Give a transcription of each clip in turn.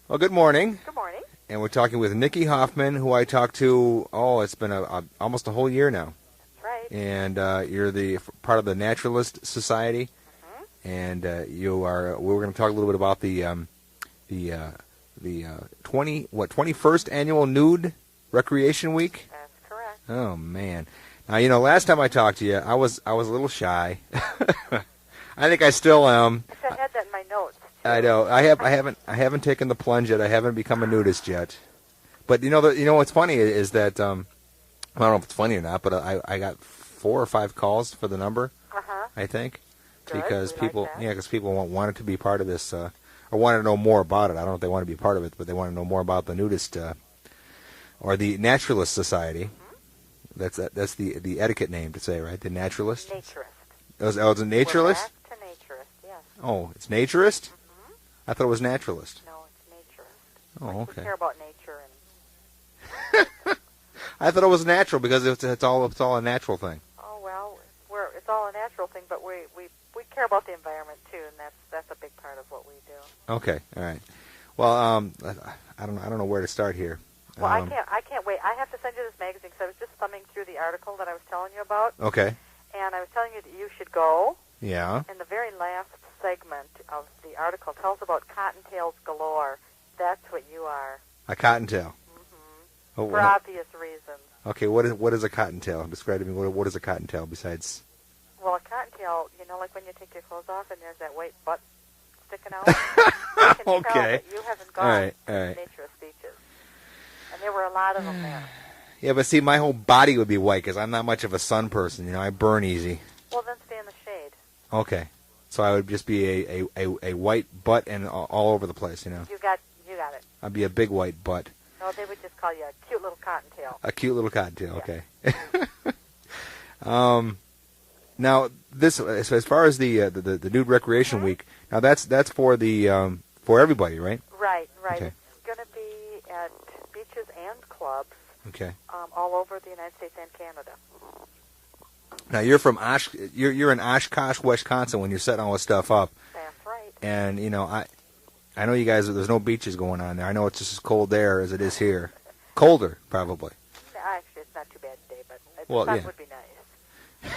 Well, good morning. Good morning. And we're talking with Nikki Hoffman, who I talked to, it's been almost a whole year now. That's right. And you're the part of the Naturalist Society. Mm-hmm. And we're going to talk a little bit about the 21st annual Nude Recreation Week? That's correct. Oh, man. Now, last time I talked to you, I was a little shy. I think I still am. I had that in my notes. I know. I haven't taken the plunge yet. I haven't become a nudist yet. But what's funny is that I don't know if it's funny or not, but I got 4 or 5 calls for the number. I think Good. because We people like that. because people wanted to be part of this or wanted to know more about it. I don't know if they want to be part of it, but they want to know more about the nudist or the Naturalist Society. Mm-hmm. That's the etiquette name to say, right? The Naturalist. Naturist. It's a naturalist. We're back to naturist. Yes. Oh, it's naturist. Mm-hmm. I thought it was naturalist. No, it's naturist. Oh, okay. We care about nature and. I thought it was natural because it's all a natural thing. Oh well, it's all a natural thing, but we care about the environment too, and that's a big part of what we do. Okay, all right. Well, I don't know where to start here. Well, I can't wait. I have to send you this magazine because I was just thumbing through the article that I was telling you about. Okay. And I was telling you that you should go. Yeah. And the very last segment of the article tells about cottontails galore. That's what you are. A cottontail. Mm-hmm. For obvious reasons. Okay, what is a cottontail? Describe to me what is a cottontail besides. Well, a cottontail, like when you take your clothes off and there's that white butt sticking out. You can tell that you haven't gone to naturist beaches. And there were a lot of them there. Yeah, but see, my whole body would be white because I'm not much of a sun person. I burn easy. Well, then stay in the shade. Okay, so I would just be a white butt and all over the place. You got it. I'd be a big white butt. No, they would just call you a cute little cottontail. A cute little cottontail. Yeah. Okay. Now, this as far as the Nude Recreation Week. Now that's for the for everybody, right? Right. Okay. It's going to be at beaches and clubs. Okay. All over the United States and Canada. Now you're from you're in Oshkosh, Wisconsin when you're setting all this stuff up. That's right. And I know you guys. There's no beaches going on there. I know it's just as cold there as it is here. Colder, probably. Actually, it's not too bad today, but Well, the sun yeah. would be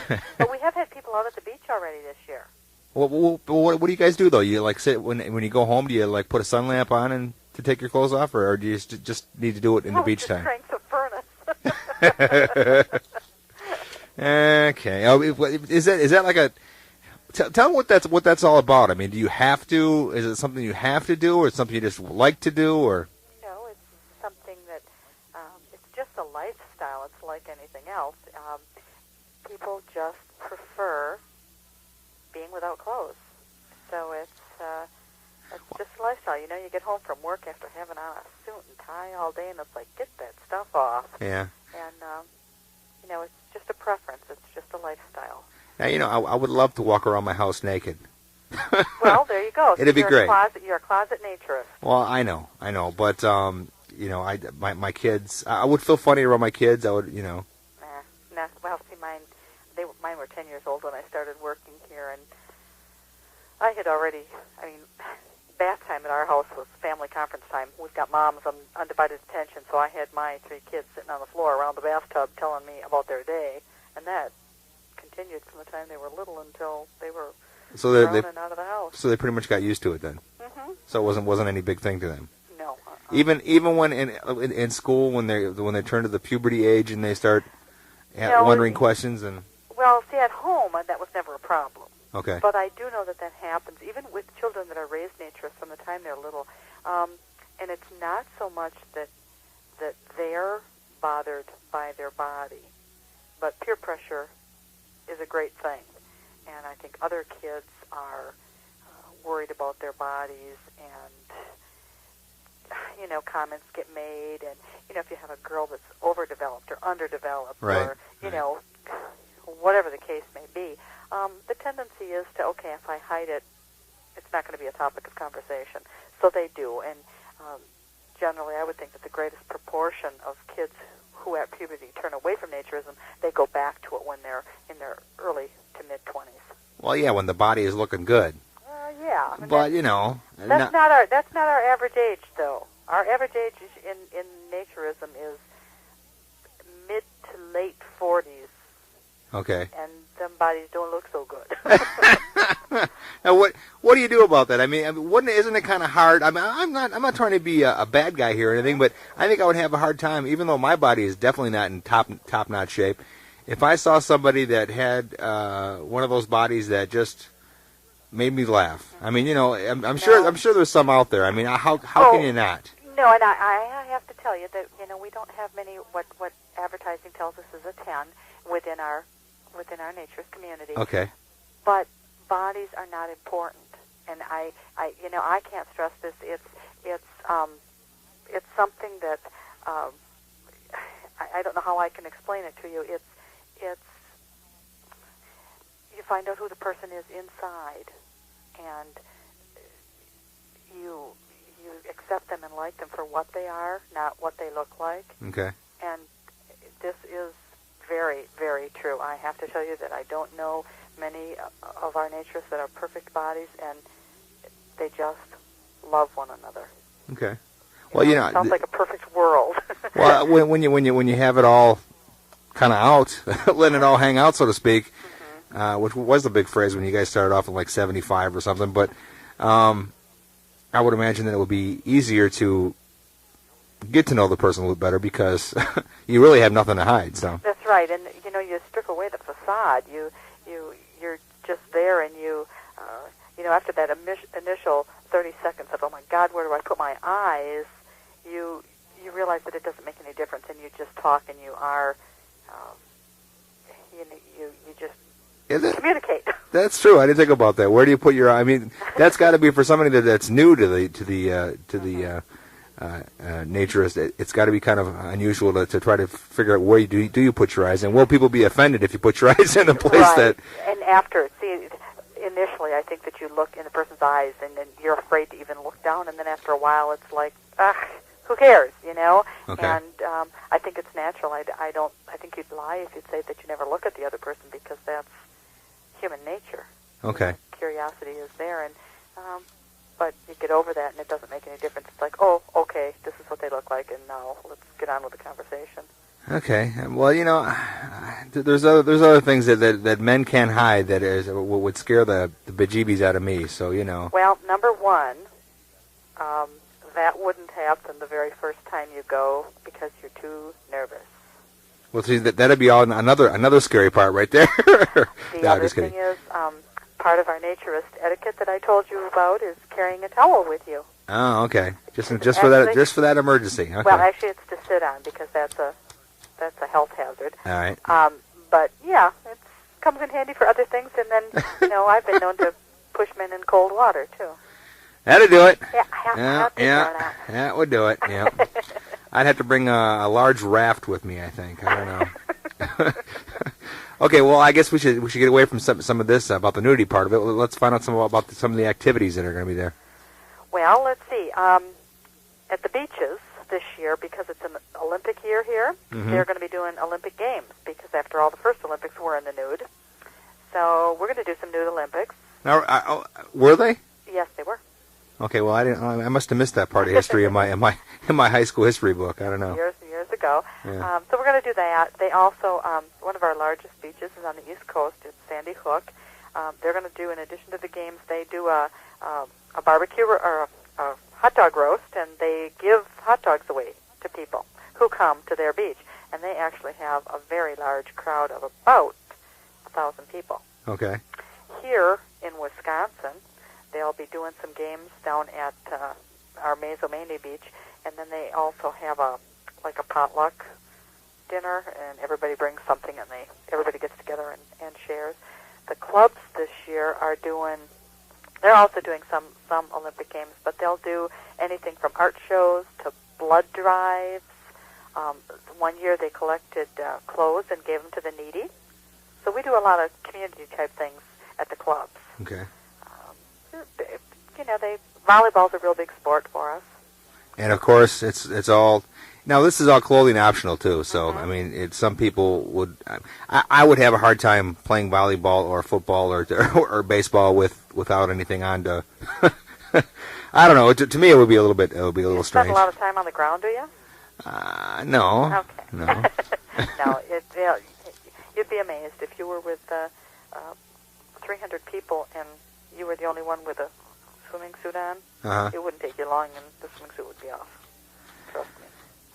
nice. But we have had people out at the beach already this year. Well, what do you guys do though? You sit when you go home? Do you put a sun lamp on and to take your clothes off, or do you just need to do it in the beach time? Crank the furnace. Okay. Oh, is that like a? Tell me what that's all about. I mean, do you have to? Is it something you have to do, or it's something you just like to do, or? No, it's something that it's just a lifestyle. It's like anything else. People just prefer being without clothes. So it's just a lifestyle. You get home from work after having on a suit and tie all day, and it's like, get that stuff off. Yeah. And it's just a preference. It's just a lifestyle. Now, I would love to walk around my house naked. Well, there you go. It'd be great. You're a closet naturist. Well, I know, but my kids. I would feel funny around my kids. I would, Nah. Well, see, mine were 10 years old when I started working here, and I had already. Bath time at our house was family conference time. We've got moms on undivided attention, so I had my 3 kids sitting on the floor around the bathtub telling me about their day, and that continued from the time they were little until they were grown and out of the house. So they pretty much got used to it then. Mm-hmm. So it wasn't any big thing to them. No. Even when in school when they turn to the puberty age and they start wondering questions and. Well, see, at home that was never a problem. Okay. But I do know that happens, even with children that are raised naturists from the time they're little. And it's not so much that they're bothered by their body, but peer pressure is a great thing. And I think other kids are worried about their bodies, and, comments get made. And, if you have a girl that's overdeveloped or underdeveloped or, whatever the case may be, the tendency is to, okay, if I hide it, it's not going to be a topic of conversation. So they do. And generally, I would think that the greatest proportion of kids who at puberty turn away from naturism, they go back to it when they're in their early to mid-20s. Well, yeah, when the body is looking good. Yeah. But you know, that's not our average age, though. Our average age in naturism is mid to late 40s. Okay. And them bodies don't look so good. Now, what do you do about that? I mean, isn't it kind of hard? I mean, I'm not trying to be a bad guy here or anything, but I think I would have a hard time, even though my body is definitely not in top-notch shape. If I saw somebody that had one of those bodies that just made me laugh, I mean, you know, I'm sure there's some out there. I mean, how can you not? No, and I have to tell you that, you know, we don't have many, what advertising tells us is a 10 within our naturist community. Okay. But bodies are not important, and I can't stress this. It's something that I don't know how I can explain it to you. It's you find out who the person is inside, and you accept them and like them for what they are, not what they look like. Okay. And this is very, very true. I have to tell you that I don't know many of our naturists that are perfect bodies, and they just love one another. Okay. Well, you know, it sounds like a perfect world. Well, when you have it all kind of out, letting it all hang out, so to speak, which was the big phrase when you guys started off in like 75 or something, but I would imagine that it would be easier to get to know the person a little better because you really have nothing to hide. So that's right, and you know, you strip away the facade. You're just there, and you know, after that initial 30 seconds of, oh my God, where do I put my eyes? You realize that it doesn't make any difference, and you just talk, and you are, you just communicate. That's true. I didn't think about that. Where do you put your eye? I mean, that's got to be for somebody that's new to the naturist. It's got to be kind of unusual to try to figure out where you put your eyes, and will people be offended if you put your eyes in a place that? And after, initially, I think that you look in the person's eyes, and then you're afraid to even look down, and then after a while, it's like, who cares, you know? Okay. And I think it's natural. I think you'd lie if you'd say that you never look at the other person, because that's human nature. Okay. Curiosity is there, and but you get over that, and it doesn't make any difference. It's like, oh, okay, this is what they look like, and now let's get on with the conversation. Okay. Well, you know, there's other things that men can't hide that would scare the bejeebies out of me. So, you know. Well, number one, that wouldn't happen the very first time you go because you're too nervous. Well, see, that'd be all another scary part right there. The other thing is, part of our naturist etiquette that I told you about is carrying a towel with you. Oh, okay. Just for that emergency. Okay. Well, actually, it's to sit on because that's a health hazard. All right. But yeah, it comes in handy for other things, and then you know, I've been known to push men in cold water too. That'll do it. Yeah, that would do it. Yeah. I'd have to bring a large raft with me, I think. I don't know. Okay, well, I guess we should get away from some of this about the nudity part of it. Let's find out about some of the activities that are going to be there. Well, let's see. At the beaches this year, because it's an Olympic year here, they're going to be doing Olympic Games, because after all, the first Olympics were in the nude. So we're going to do some nude Olympics. Now, were they? Yes, they were. Okay, well, I must have missed that part of history in my high school history book. I don't know. Years ago. Yeah. So we're going to do that. They also, one of our largest beaches is on the East Coast. It's Sandy Hook. They're going to do, in addition to the games, they do a barbecue or a hot dog roast, and they give hot dogs away to people who come to their beach. And they actually have a very large crowd of about 1,000 people. Okay. Here in Wisconsin, they'll be doing some games down at our Mazomanie Beach, and then they also have a potluck dinner, and everybody brings something, and everybody gets together and shares. The clubs this year they're also doing some Olympic Games, but they'll do anything from art shows to blood drives. One year they collected clothes and gave them to the needy. So we do a lot of community-type things at the clubs. Okay. You know, volleyball's a real big sport for us. And of course, it's all Now this is all clothing optional too. So I mean, some people would. I would have a hard time playing volleyball or football or baseball without anything on to. I don't know. To me, it would be a little bit. It would be a little strange. You spend a lot of time on the ground, do you? No. Okay. No. No. You'd be amazed if you were with 300 people and you were the only one with a swimming suit on. It wouldn't take you long, and the swimming suit would be off. Trust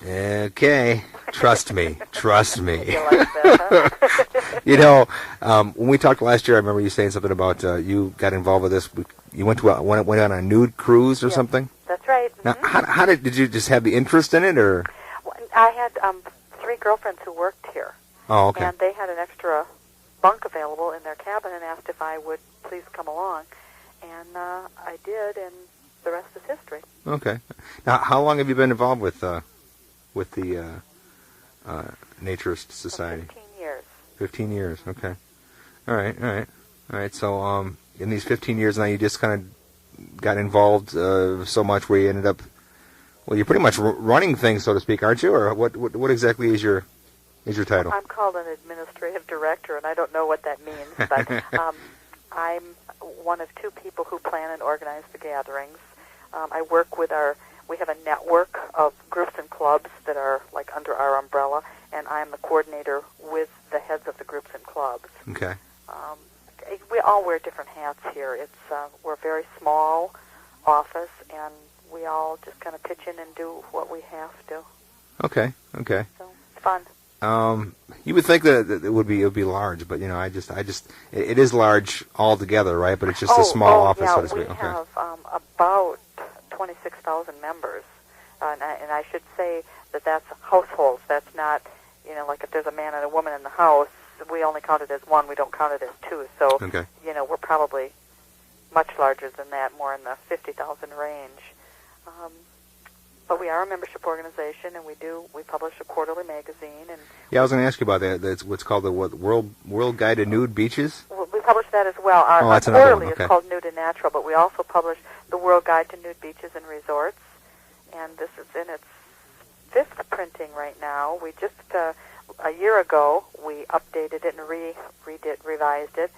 me. Okay. Trust me. Trust me. You like that, huh? You know, when we talked last year, I remember you saying something about you got involved with this. You went on a nude cruise or something. That's right. Now, how did you just have the interest in it, or? Well, I had 3 girlfriends who worked here. Oh, okay. And they had an extra bunk available in their cabin and asked if I would please come along. And I did, and the rest is history. Okay. Now, how long have you been involved with the Naturist Society? 15 years. 15 years. Okay. All right. So, in these 15 years now, you just kind of got involved so much where you ended up. Well, you're pretty much running things, so to speak, aren't you? Or what exactly is your title? I'm called an administrative director, and I don't know what that means, but I'm one of 2 people who plan and organize the gatherings. I work with we have a network of groups and clubs that are like under our umbrella, and I'm the coordinator with the heads of the groups and clubs. Okay. We all wear different hats here. We're a very small office, and we all just kind of pitch in and do what we have to. Okay. So it's fun. You would think that it would be large, but it is large altogether, right? But it's just a small office, so to speak. We have about 26,000 members, and I should say that's households. That's not, like if there's a man and a woman in the house, we only count it as one. We don't count it as 2. So, we're probably much larger than that, more in the 50,000 range. But we are a membership organization, and we publish a quarterly magazine. And I was going to ask you about that. That's what's called the World Guide to Nude Beaches. We publish that as well. Our quarterly is called Nude and Natural, but we also publish the World Guide to Nude Beaches and Resorts, and this is in its 5th printing right now. We just a year ago we updated it and revised it.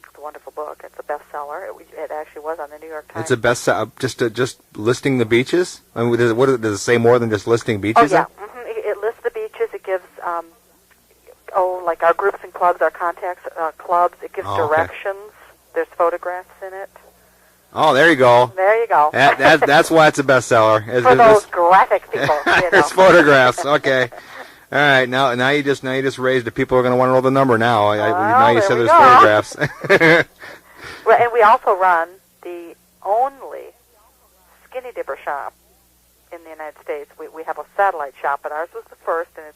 It's a wonderful book. It's a bestseller. It actually was on the New York Times. It's a bestseller. Just listing the beaches. I mean, does it say more than just listing beaches? Oh yeah, It lists the beaches. It gives like our groups and clubs, our contacts clubs. It gives directions. There's photographs in it. Oh, there you go. There you go. That's why it's a bestseller. For those graphic people. There's photographs. Okay. All right. Now you just raised it. People are going to want to know the number now. Now you said there's photographs. Well, and we also run the only skinny dipper shop in the United States. We have a satellite shop, but ours was the first, and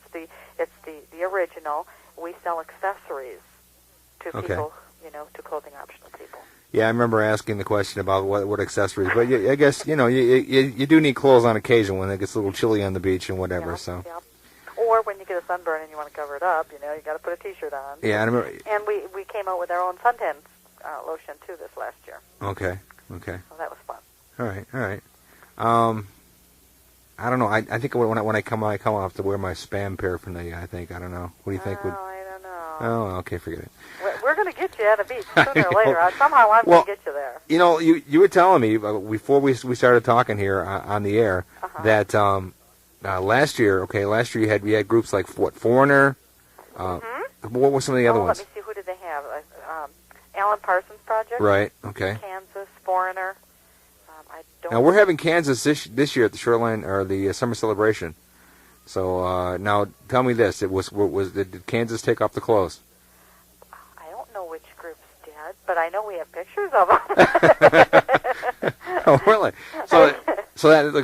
it's the original. We sell accessories to people, to clothing optional people. Yeah, I remember asking the question about what accessories, but I guess you do need clothes on occasion when it gets a little chilly on the beach and whatever. Yeah. Or when you get a sunburn and you want to cover it up, you got to put a T-shirt on. Yeah, I remember. And we came out with our own suntan lotion too this last year. Okay. So that was fun. All right. I don't know. I think when I come out, I'll have to wear my Spam paraphernalia. I don't know. What do you think? I don't know. Oh, okay, forget it. We're going to get you at a beach sooner or later. Somehow I'm going to get you there. You were telling me before we started talking here on the air that last year you had groups like Foreigner. What were some of the other ones? Let me see. Who did they have? Alan Parsons Project. Right. Okay. Kansas Foreigner. Now we're having Kansas this year at the Shoreline or the Summer Celebration. So now tell me this: did Kansas take off the clothes? I don't know which groups did, but I know we have pictures of them. Oh, really? So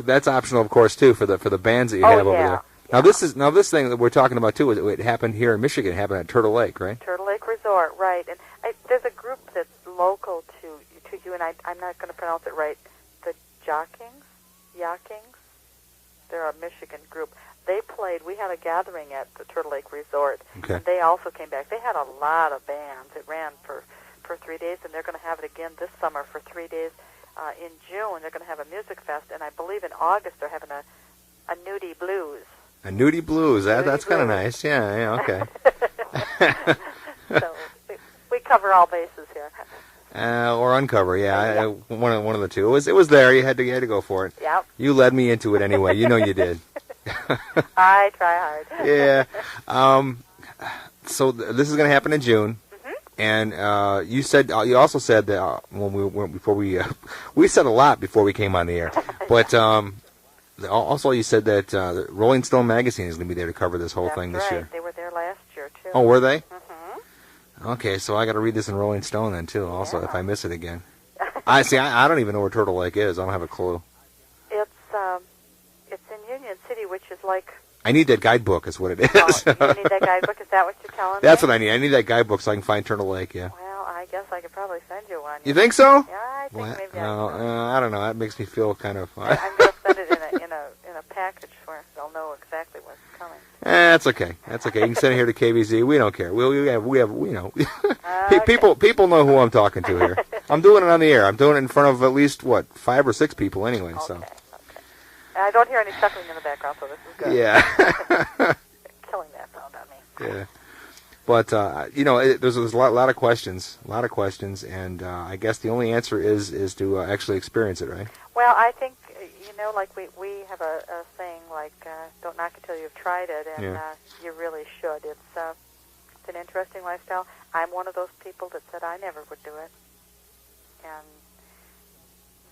that's optional, of course, too, for the bands that you have over there. Now this thing that we're talking about too, it happened here in Michigan. It happened at Turtle Lake, right? Turtle Lake Resort, right? And there's a group that's local to you, and I'm not going to pronounce it right. The Yakings. They're a Michigan group. They played. We had a gathering at the Turtle Lake Resort. Okay. And they also came back. They had a lot of bands. It ran for 3 days, and they're going to have it again this summer for 3 days. In June, they're going to have a music fest, and I believe in August they're having a a nudie blues. A nudie blues. That's kind of nice. Yeah, okay. So we cover all bases here. Or uncover, yeah. One of the two. It was there. You had to go for it. Yep. You led me into it anyway. You know you did. I try hard. Yeah. So this is going to happen in June. And you also said that we said a lot before we came on the air, but also you said that the Rolling Stone magazine is going to be there to cover this whole thing this year. They were there last year too. Oh, were they? Mm-hmm. Okay, so I got to read this in Rolling Stone then too. Also, if I miss it again, I don't even know where Turtle Lake is. I don't have a clue. It's in Union City, which is like. I need that guidebook, is what it is. Oh, you need that guidebook? Is that what you're telling me? That's what I need. I need that guidebook so I can find Turtle Lake, yeah. Well, I guess I could probably send you one. You think so? Yeah, I think maybe I don't know. That makes me feel kind of... I'm going to send it in a package where they'll know exactly what's coming. That's okay. That's okay. You can send it here to KBZ. We don't care. We have Okay. people know who I'm talking to here. I'm doing it on the air. I'm doing it in front of at least, 5 or 6 people anyway, so... Okay. I don't hear any chuckling in the background, so this is good. Yeah. Killing that sound on me. Yeah. But, there's a lot of questions, and I guess the only answer is to actually experience it, right? Well, I think, like we have a saying, like, don't knock it till you've tried it, and you really should. It's an interesting lifestyle. I'm one of those people that said I never would do it. And...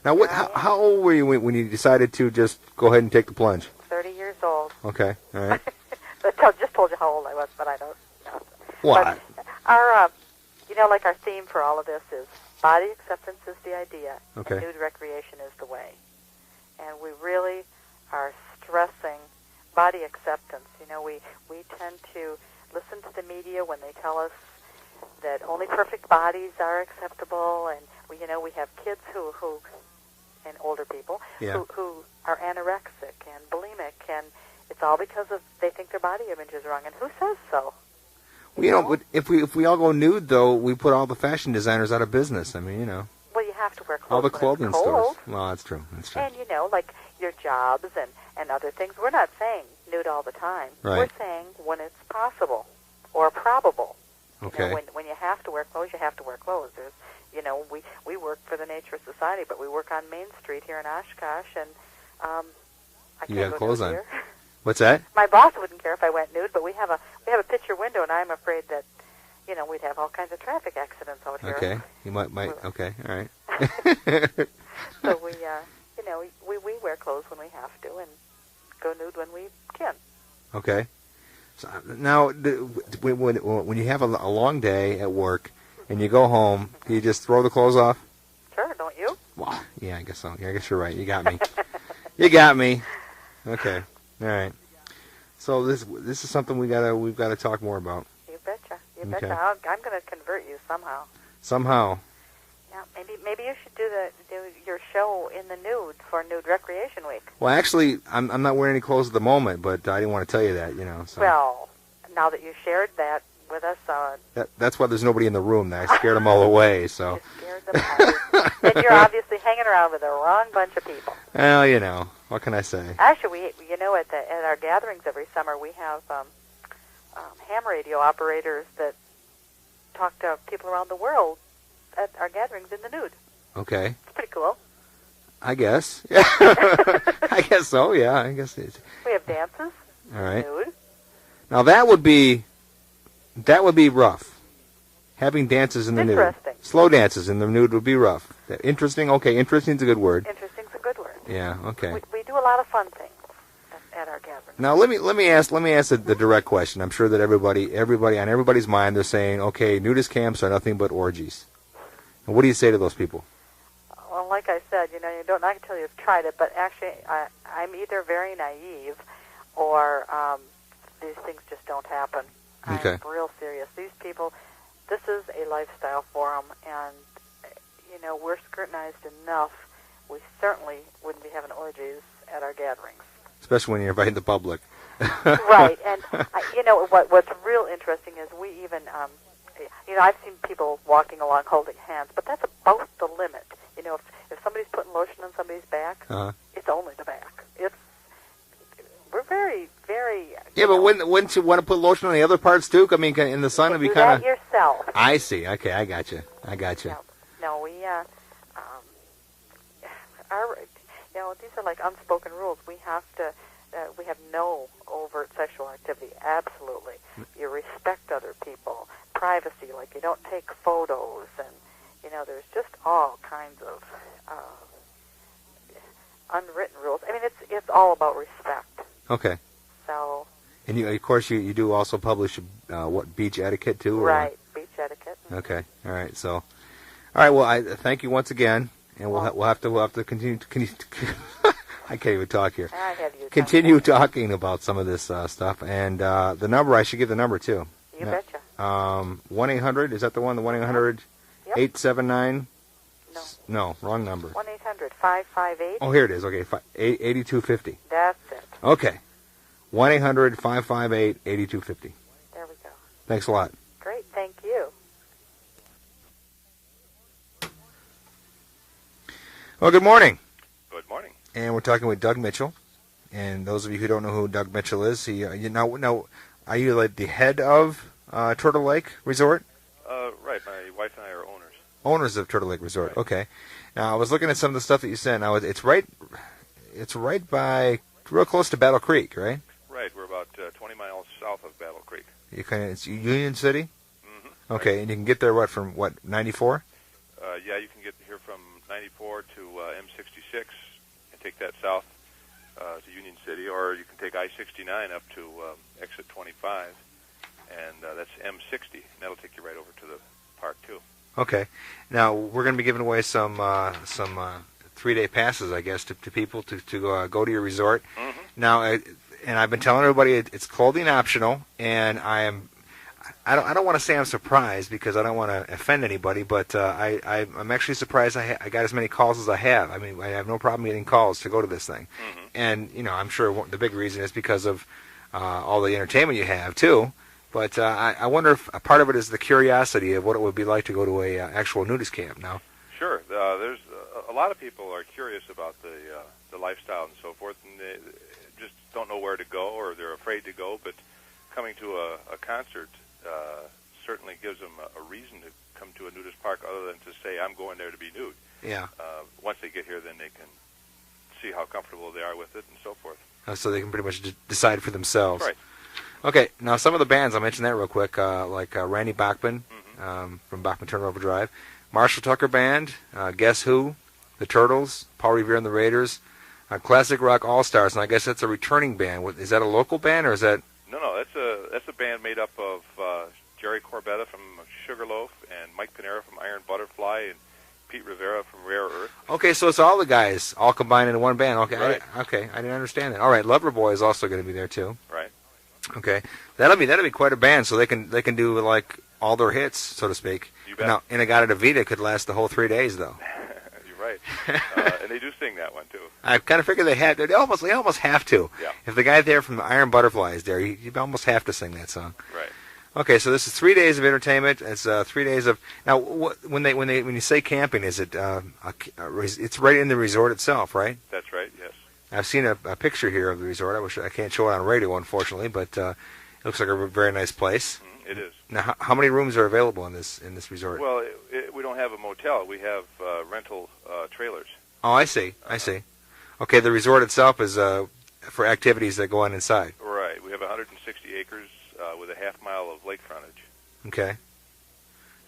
Now, how old were you when you decided to just go ahead and take the plunge? 30 years old. Okay, all right. I just told you how old I was, but I don't know. What? Our, like our theme for all of this is body acceptance is the idea, okay, and nude recreation is the way. And we really are stressing body acceptance. We tend to listen to the media when they tell us that only perfect bodies are acceptable, and we have kids who and older people who are anorexic and bulimic, and it's all because they think their body image is wrong. And who says so? Well, if we all go nude, though, we put all the fashion designers out of business. I mean, Well, you have to wear clothes. All the clothing when it's cold. stores. Well, that's true. And like your jobs and other things. We're not saying nude all the time. Right. We're saying when it's possible or probable. Okay. When you have to wear clothes, you have to wear clothes. There's we work for the Nature Society, but we work on Main Street here in Oshkosh, and I you can't have go clothes nude on. here. What's that? My boss wouldn't care if I went nude, but we have a picture window, and I'm afraid that we'd have all kinds of traffic accidents out here. Okay, you might. Okay, all right. So we wear clothes when we have to, and go nude when we can. Okay. So now, when you have a long day at work and you go home, do you just throw the clothes off? Sure, don't you? Well, yeah, I guess so. Yeah, I guess you're right. You got me. You got me. Okay. All right. So this is something we've got to talk more about. You betcha. You Okay. betcha. I'm going to convert you somehow. Somehow. Yeah, maybe you should do your show in the nude for Nude Recreation Week. Well, actually, I'm not wearing any clothes at the moment, but I didn't want to tell you that, So. Well, now that you shared that with us, that's why there's nobody in the room. I scared them all away. So. You scared them all. And you're obviously hanging around with the wrong bunch of people. Well, what can I say? Actually, at our gatherings every summer, we have ham radio operators that talk to people around the world at our gatherings in the nude. Okay. It's pretty cool. I guess. I guess so, yeah. I guess it's... We have dances. All right. Nude. Now, that would be rough. Having dances in the nude. Interesting. Slow dances in the nude would be rough. Interesting? Okay, interesting's a good word. Interesting's a good word. Yeah, okay. We do a lot of fun things at our gatherings. Now, let me ask the direct question. I'm sure that everybody on everybody's mind, they're saying, okay, nudist camps are nothing but orgies. And what do you say to those people? Well, like I said, you don't knock it till you've tried it, but actually I'm either very naive or these things just don't happen. Okay. I'm real serious. These people, this is a lifestyle for them, and, we're scrutinized enough. We certainly wouldn't be having orgies at our gatherings. Especially when you're inviting the public. Right, and, what's real interesting is we even... I've seen people walking along holding hands, but that's about the limit. If somebody's putting lotion on somebody's back, it's only the back. Yeah, but wouldn't you want to put lotion on the other parts too? I mean, in the sun, it'd be kind of. Do that yourself. I see. Okay, I got you. No, we our these are like unspoken rules. We have to. We have no overt sexual activity. Absolutely, you respect other people, privacy. Like you don't take photos, and there's just all kinds of unwritten rules. I mean, it's all about respect. Okay. So. And of course, you do also publish what, beach etiquette too? Or? Right, beach etiquette. Okay, all right. So, all right. Well, I thank you once again, and we'll have to continue. I can't even talk here. Continue talking about some of this stuff, and the number. I should give the number too. You betcha. 1-800. Is that the one? The 1-800. Yep. 879. No, wrong number. 1-800-558. Oh, here it is. Okay, 8250. That's it. Okay. 1-800-558-8250. There we go. Thanks a lot. Great, thank you. Well, good morning. Good morning. And we're talking with Doug Mitchell. And those of you who don't know who Doug Mitchell is, are you like the head of Turtle Lake Resort? Right. My wife and I are owners. Owners of Turtle Lake Resort. Right. Okay. Now I was looking at some of the stuff that you sent. Now it's right by real close to Battle Creek, right? Right. We're about 20 miles south of Battle Creek. It's Union City. Mm-hmm. Okay, right. and you can get there from 94? Yeah, you can get here from 94 to M66 and take that south to Union City, or you can take I-69 up to exit 25, and that's M60, and that'll take you right over to the park too. Okay. Now we're going to be giving away some 3-day passes, I guess, to people to go to your resort. Mm-hmm. Now, and I've been telling everybody it's clothing optional, and I don't want to say I'm surprised because I don't want to offend anybody, but I'm actually surprised I got as many calls as I have. I mean, I have no problem getting calls to go to this thing, Mm-hmm. and I'm sure the big reason is because of all the entertainment you have too. But I wonder if a part of it is the curiosity of what it would be like to go to a actual nudist camp now. Sure. There's a lot of people are curious about the lifestyle and so forth, and they just don't know where to go, or they're afraid to go. But coming to a concert certainly gives them a reason to come to a nudist park, other than to say, I'm going there to be nude. Yeah. Once they get here, then they can see how comfortable they are with it and so forth. So they can pretty much decide for themselves. Right. Okay, now some of the bands, I'll mention that real quick, like Randy Bachman from Bachman Turner Overdrive, Marshall Tucker Band, Guess Who, The Turtles, Paul Revere and the Raiders, Classic Rock All-Stars, and I guess that's a returning band. Is that a local band, or is that... No, that's a band made up of Jerry Corbetta from Sugarloaf and Mike Panera from Iron Butterfly and Pete Rivera from Rare Earth. Okay, so it's all the guys all combined into one band. Okay, Right. I didn't understand that. All right, Loverboy is also going to be there too. Right. Okay, that'll be quite a band. So they can do like all their hits, so to speak. You bet. Now, Inagata Vida could last the whole 3 days, though. You're right. And they do sing that one too. I kind of figured they almost have to. Yeah. If the guy there from Iron Butterfly is there, you almost have to sing that song. Right. Okay, so this is 3 days of entertainment. It's 3 days of now. When you say camping, is it it's right in the resort itself, right? That's right. Yes. I've seen a picture here of the resort. I can't show it on radio, unfortunately, but it looks like a very nice place. It is. Now, how many rooms are available in this resort? Well, we don't have a motel. We have rental trailers. Oh, I see. Okay, the resort itself is for activities that go on inside. Right. We have 160 acres with a half mile of lake frontage. Okay.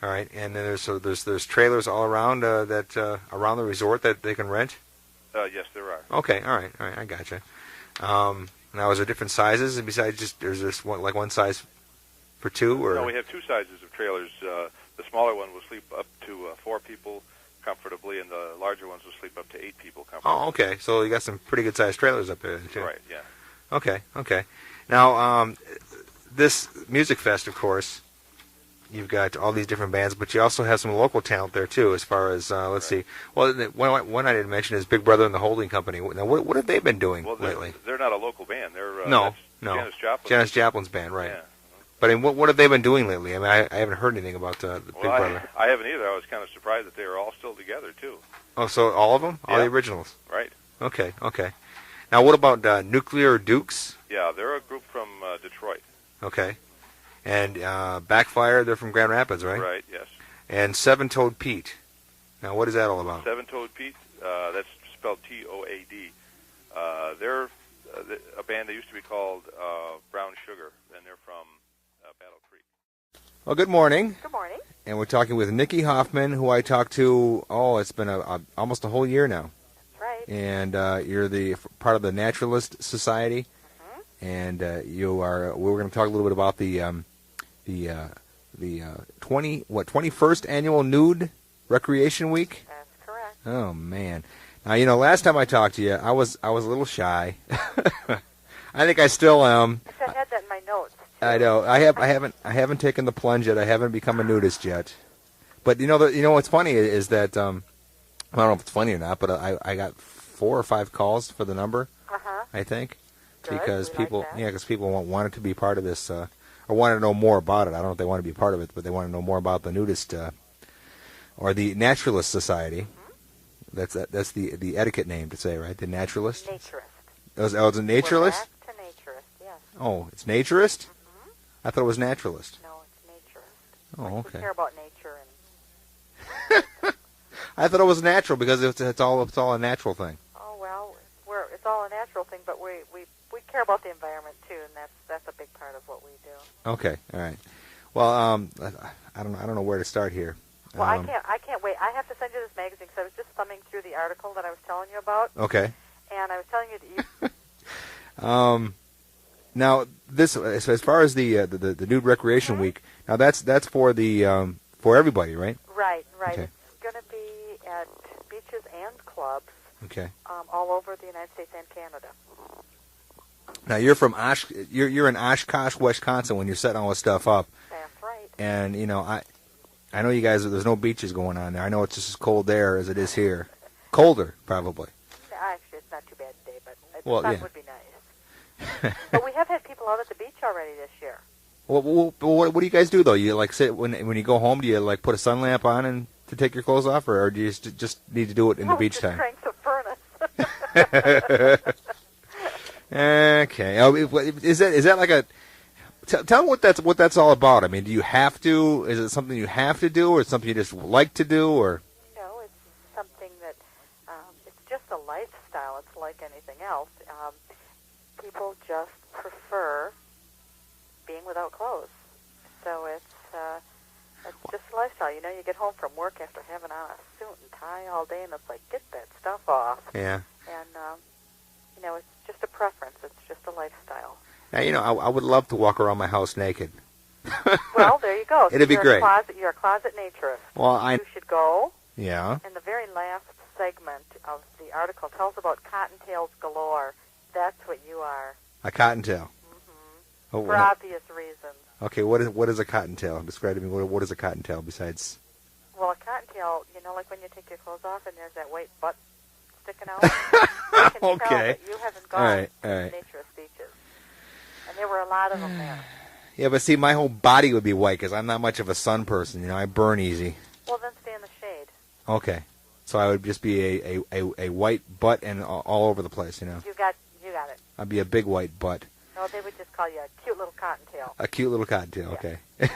All right, and then there's trailers all around around the resort that they can rent. Yes, there are. Okay, all right, I gotcha. Now, is there different sizes? And besides, there's this one size for two, or no? We have two sizes of trailers. The smaller one will sleep up to 4 people comfortably, and the larger ones will sleep up to 8 people comfortably. Oh, okay. So you got some pretty good sized trailers up there too. Right. Yeah. Okay. Now, this music fest, of course, you've got all these different bands, but you also have some local talent there too. As far as let's see, well, one I didn't mention is Big Brother and the Holding Company. Now, what have they been doing lately? They're not a local band. They're no. Janis Joplin's band, right? Yeah. But what have they been doing lately? I mean, I haven't heard anything about the Big Brother. I haven't either. I was kind of surprised that they were all still together too. Oh, so all of them, all the originals. Right. Okay. Now, what about Nuclear Dukes? Yeah, they're a group from Detroit. Okay. And Backfire, they're from Grand Rapids, right? Right, yes. And Seven-Toed Pete. Now, what is that all about? Seven-Toed Pete, that's spelled T-O-A-D. They're a band that used to be called Brown Sugar, and they're from Battle Creek. Well, good morning. Good morning. And we're talking with Nikki Hoffman, who I talked to, it's been almost a whole year now. That's right. And you're the part of the Naturalist Society. Mm-hmm. And we're going to talk a little bit about the 21st annual Nude Recreation Week. That's correct. Oh man! Now last time I talked to you, I was a little shy. I think I still am. I had that in my notes. I know. I haven't taken the plunge yet. I haven't become a nudist yet. But what's funny is that I don't know if it's funny or not, but I got 4 or 5 calls for the number. I think. Good. Because We people, like that. because people wanted to be part of this, or wanted to know more about it. I don't know if they want to be part of it, but they want to know more about the nudist or the Naturalist Society. Mm-hmm. That's the etiquette name to say, right? The Naturalist. Naturist. It's a naturalist. We're back to naturist. Yes. Oh, it's naturist. Mm-hmm. I thought it was naturalist. No, it's naturist. Oh, okay. We care about nature and. I thought it was natural because it's all a natural thing. Oh well, it's all a natural thing, but we care about the environment too, and that's a big part of what we do. Okay, all right. Well, I don't know where to start here. Well, I can't wait. I have to send you this magazine because I was just thumbing through the article that I was telling you about. Okay. And I was telling you that you. Now this, as far as the Nude Recreation Week, now that's for the for everybody, right? Right. Okay. It's going to be at beaches and clubs. Okay. All over the United States and Canada. Now you're from you're in Oshkosh, Wisconsin, when you're setting all this stuff up. That's right. And I know you guys. There's no beaches going on there. I know it's just as cold there as it is here. Colder, probably. Actually, it's not too bad today, but the Well, sun yeah. would be nice. But we have had people out at the beach already this year. Well, what do you guys do though? You like sit when you go home? Do you like put a sun lamp on and to take your clothes off, or do you just need to do it in the beach time? Crank the furnace. Okay. Is that like a? Tell me what that's all about. I mean, do you have to? Is it something you have to do, or something you just like to do, or? No, it's something that it's just a lifestyle. It's like anything else. People just prefer being without clothes. So it's just a lifestyle. You get home from work after having on a suit and tie all day, and it's like, get that stuff off. Yeah. And it's just a preference. It's just a lifestyle. Now, I would love to walk around my house naked. Well, there you go. It'd be great. You're a closet naturist. Well, You should go. Yeah. And the very last segment of the article tells about cottontails galore. That's what you are. A cottontail. Mm-hmm. For obvious reasons. Okay, what is a cottontail? Describe to me what is a cottontail besides. Well, a cottontail, like when you take your clothes off and there's that white butt sticking out. You can Okay. tell that you haven't gone All right. to naturist beaches. And there were a lot of them there. Yeah, but see, my whole body would be white because I'm not much of a sun person. I burn easy. Well, then stay in the shade. Okay, so I would just be a white butt and all over the place. You got it. I'd be a big white butt. No, they would just call you a cute little cottontail. A cute little cottontail. Yeah. Okay.